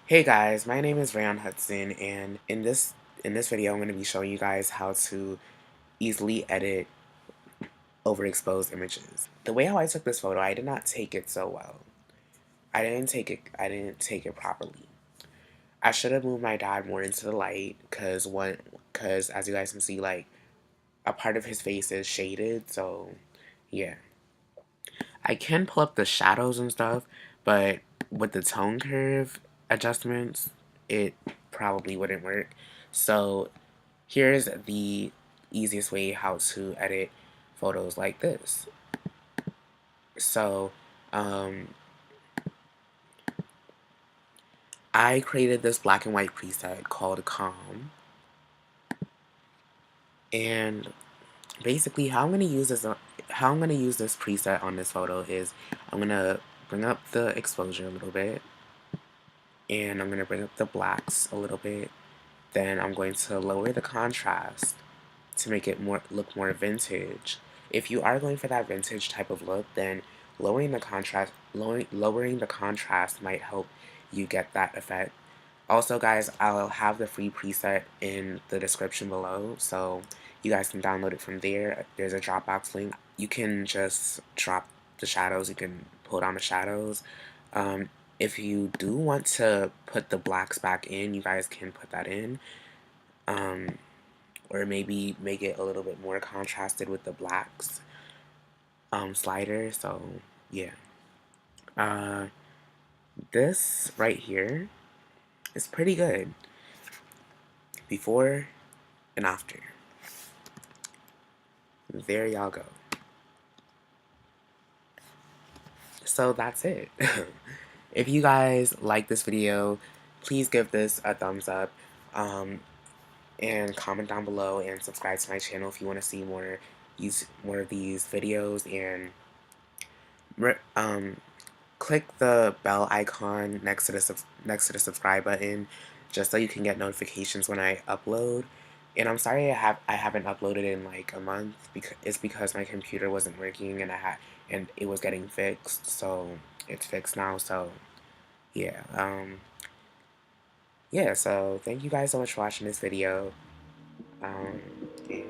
Hey guys, my name is Rayon Hudson, and in this video I'm going to be showing you guys how to easily edit overexposed images. The way how I took this photo, I did not take it so well. I didn't take it properly. I should have moved my dad more into the light because as you guys can see, like, a part of his face is shaded, so yeah. I can pull up the shadows and stuff, but with the tone curve adjustments, it probably wouldn't work. So here's the easiest way how to edit photos like this. So um, I created this black and white preset called Calm, and basically how I'm gonna use this preset on this photo is I'm gonna bring up the exposure a little bit, and I'm gonna bring up the blacks a little bit. Then I'm going to lower the contrast to make it look more vintage. If you are going for that vintage type of look, then lowering the contrast might help you get that effect. Also, guys, I'll have the free preset in the description below, so you guys can download it from there. There's a Dropbox link. You can just drop the shadows. You can pull down the shadows. Um, if you do want to put the blacks back in, you guys can put that in. Um, or maybe make it a little bit more contrasted with the blacks slider. So yeah, uh, this right here is pretty good. Before and after. There y'all go. So that's it. If you guys like this video, please give this a thumbs up, um, and comment down below and subscribe to my channel if you want to see more of these videos, and click the bell icon next to the subscribe button, just so you can get notifications when I upload. And I'm sorry I haven't uploaded in like a month, because my computer wasn't working, and it was getting fixed, so it's fixed now. So yeah, yeah. So thank you guys so much for watching this video. Um, and